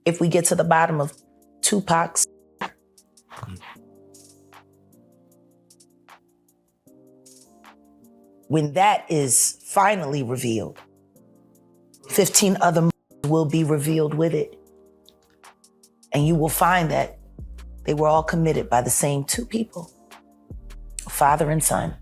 If we get to the bottom of Tupac's, when that is finally revealed, 15 other will be revealed with it. And you will find that they were all committed by the same two people, father and son.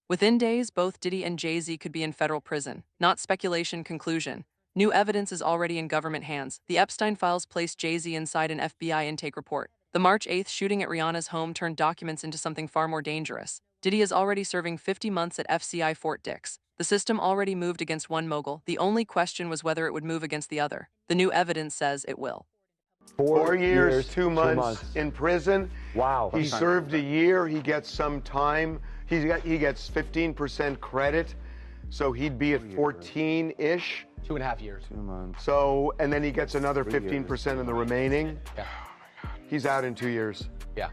Within days, both Diddy and Jay-Z could be in federal prison. Not speculation, conclusion. New evidence is already in government hands. The Epstein files placed Jay-Z inside an FBI intake report. The March 8th shooting at Rihanna's home turned documents into something far more dangerous. Diddy is already serving 50 months at FCI Fort Dix. The system already moved against one mogul. The only question was whether it would move against the other. The new evidence says it will. 4 years, 2 months in prison. Wow. He served a year. He gets some time. He gets 15% credit, so he'd be at 14-ish. 2.5 years. 2 months. So, and then he gets another 15% in the remaining. Yeah. He's out in 2 years. Yeah.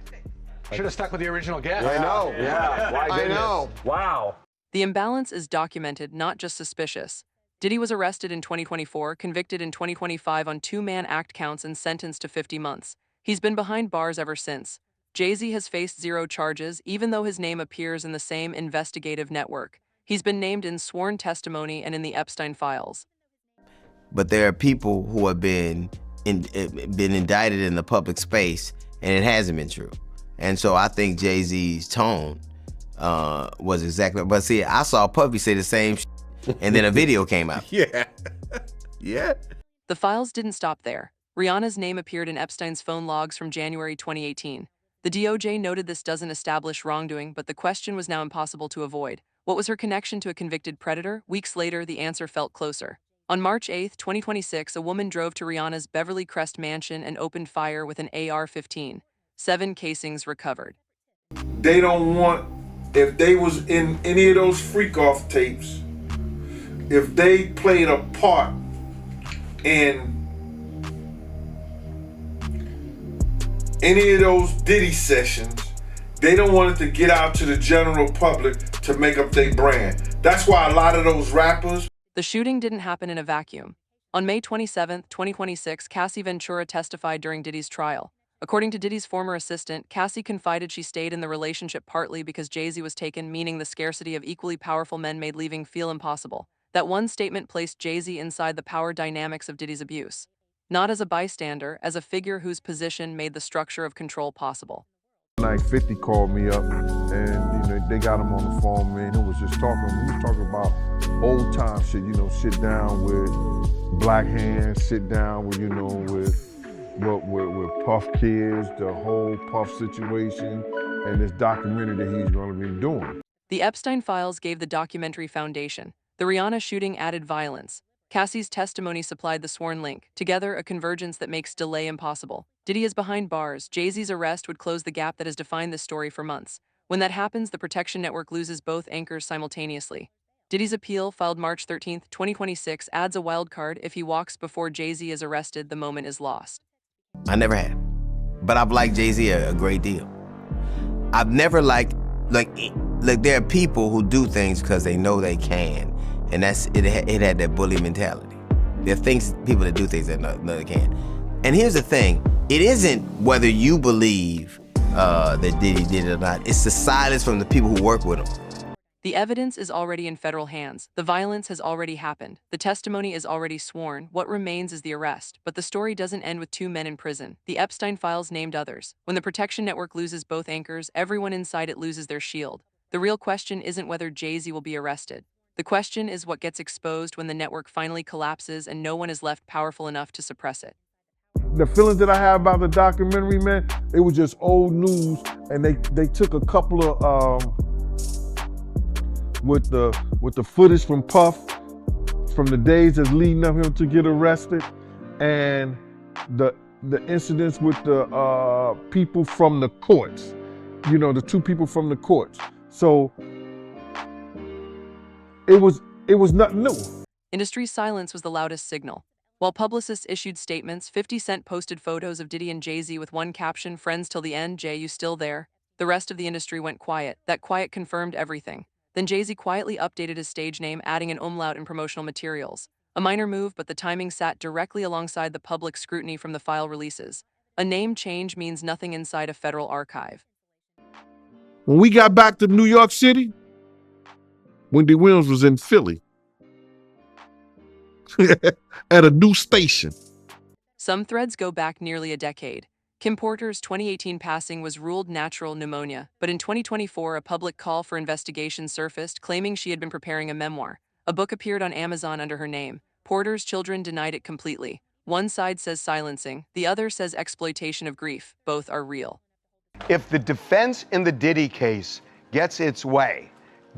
Should have stuck with the original guess. I know. Yeah. Why I know. Wow. The imbalance is documented, not just suspicious. Diddy was arrested in 2024, convicted in 2025 on 2 Mann Act counts and sentenced to 50 months. He's been behind bars ever since. Jay-Z has faced 0 charges, even though his name appears in the same investigative network. He's been named in sworn testimony and in the Epstein files. But there are people who have been indicted in the public space, and it hasn't been true. And so I think Jay-Z's tone was exactly. But see, I saw Puffy say the same and then a video came out. Yeah. Yeah. The files didn't stop there. Rihanna's name appeared in Epstein's phone logs from January 2018. The DOJ noted this doesn't establish wrongdoing, but the question was now impossible to avoid. What was her connection to a convicted predator? Weeks later, the answer felt closer. On March 8, 2026, a woman drove to Rihanna's Beverly Crest mansion and opened fire with an AR-15. 7 casings recovered. They don't want, if they was in any of those freak-off tapes, if they played a part in any of those Diddy sessions, they don't want it to get out to the general public to make up their brand. That's why a lot of those rappers. The shooting didn't happen in a vacuum. On May 27, 2026, Cassie Ventura testified during Diddy's trial. According to Diddy's former assistant, Cassie confided she stayed in the relationship partly because Jay-Z was taken, meaning the scarcity of equally powerful men made leaving feel impossible. That one statement placed Jay-Z inside the power dynamics of Diddy's abuse. Not as a bystander, as a figure whose position made the structure of control possible. Like 50 called me up and they got him on the phone, man, who was just talking. We was talking about old time shit, sit down with Black Hands, sit down with, with Puff Kids, the whole Puff situation, and this documentary that he's gonna be doing. The Epstein files gave the documentary foundation. The Rihanna shooting added violence. Cassie's testimony supplied the sworn link, together a convergence that makes delay impossible. Diddy is behind bars. Jay-Z's arrest would close the gap that has defined this story for months. When that happens, the protection network loses both anchors simultaneously. Diddy's appeal, filed March 13, 2026, adds a wildcard. If he walks before Jay-Z is arrested, the moment is lost. I never have. But I've liked Jay-Z a great deal. I've never liked, like there are people who do things because they know they can. And it had that bully mentality. There are people that do things that know they can. And here's the thing, it isn't whether you believe that Diddy did it or not, it's the silence from the people who work with him. The evidence is already in federal hands. The violence has already happened. The testimony is already sworn. What remains is the arrest. But the story doesn't end with 2 men in prison. The Epstein files named others. When the protection network loses both anchors, everyone inside it loses their shield. The real question isn't whether Jay-Z will be arrested. The question is what gets exposed when the network finally collapses and no one is left powerful enough to suppress it. The feelings that I have about the documentary, man, it was just old news, and they took a couple of with the footage from Puff from the days that's leading up him to get arrested, and the incidents with the people from the courts, the 2 people from the courts. So it was nothing new. Industry silence was the loudest signal. While publicists issued statements, 50 Cent posted photos of Diddy and Jay-Z with one caption, "Friends till the end, Jay, you still there?" The rest of the industry went quiet. That quiet confirmed everything. Then Jay-Z quietly updated his stage name, adding an umlaut in promotional materials. A minor move, but the timing sat directly alongside the public scrutiny from the file releases. A name change means nothing inside a federal archive. When we got back to New York City, Wendy Williams was in Philly at a new station. Some threads go back nearly a decade. Kim Porter's 2018 passing was ruled natural pneumonia, but in 2024, a public call for investigation surfaced claiming she had been preparing a memoir. A book appeared on Amazon under her name. Porter's children denied it completely. One side says silencing, the other says exploitation of grief. Both are real. If the defense in the Diddy case gets its way,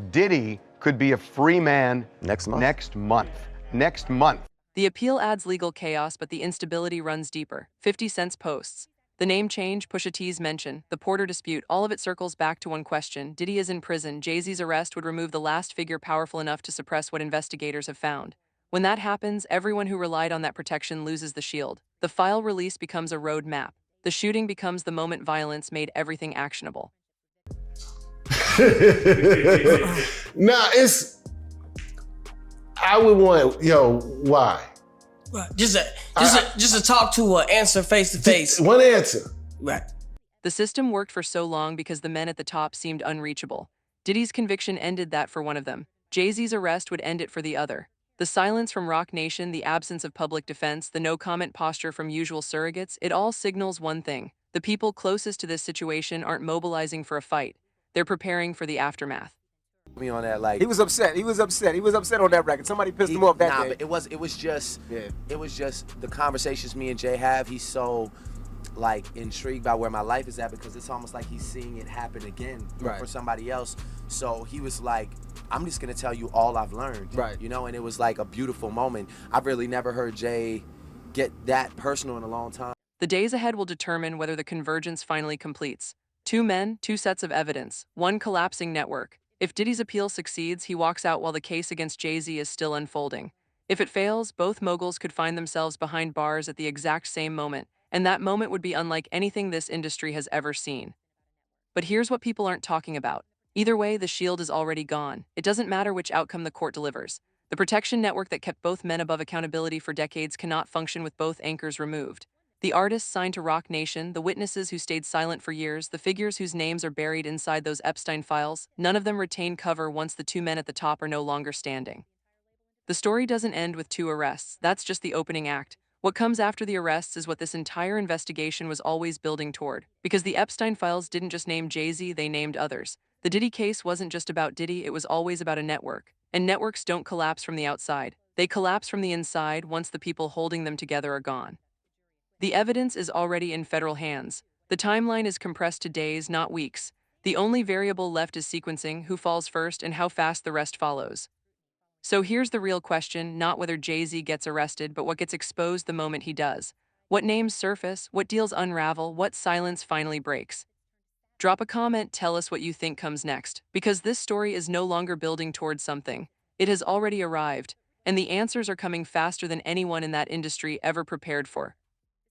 Diddy could be a free man Next month. Next month. The appeal adds legal chaos, but the instability runs deeper. 50 Cent's posts. The name change, Pusha T's mention, the Porter dispute, all of it circles back to one question. Diddy is in prison. Jay-Z's arrest would remove the last figure powerful enough to suppress what investigators have found. When that happens, everyone who relied on that protection loses the shield. The file release becomes a road map. The shooting becomes the moment violence made everything actionable. I would want, why? Right. Just to talk to or answer face to face. One answer. Right. The system worked for so long because the men at the top seemed unreachable. Diddy's conviction ended that for one of them. Jay-Z's arrest would end it for the other. The silence from Roc Nation, the absence of public defense, the no-comment posture from usual surrogates, it all signals one thing. The people closest to this situation aren't mobilizing for a fight. They're preparing for the aftermath. Me on that, like He was upset. He was upset on that record. Somebody pissed him off that day. but it was just the conversations me and Jay have. He's so like intrigued by where my life is at because it's almost like he's seeing it happen again for somebody else. So he was like, I'm just gonna tell you all I've learned, and it was like a beautiful moment. I've really never heard Jay get that personal in a long time. The days ahead will determine whether the convergence finally completes. 2 men, 2 sets of evidence, 1 collapsing network. If Diddy's appeal succeeds, he walks out while the case against Jay-Z is still unfolding. If it fails, both moguls could find themselves behind bars at the exact same moment, and that moment would be unlike anything this industry has ever seen. But here's what people aren't talking about. Either way, the shield is already gone. It doesn't matter which outcome the court delivers. The protection network that kept both men above accountability for decades cannot function with both anchors removed. The artists signed to Roc Nation, the witnesses who stayed silent for years, the figures whose names are buried inside those Epstein files, none of them retain cover once the 2 men at the top are no longer standing. The story doesn't end with 2 arrests. That's just the opening act. What comes after the arrests is what this entire investigation was always building toward. Because the Epstein files didn't just name Jay-Z, they named others. The Diddy case wasn't just about Diddy, it was always about a network. And networks don't collapse from the outside. They collapse from the inside once the people holding them together are gone. The evidence is already in federal hands. The timeline is compressed to days, not weeks. The only variable left is sequencing, who falls first and how fast the rest follows. So here's the real question, not whether Jay-Z gets arrested, but what gets exposed the moment he does. What names surface, what deals unravel, what silence finally breaks. Drop a comment, tell us what you think comes next, because this story is no longer building towards something. It has already arrived, and the answers are coming faster than anyone in that industry ever prepared for.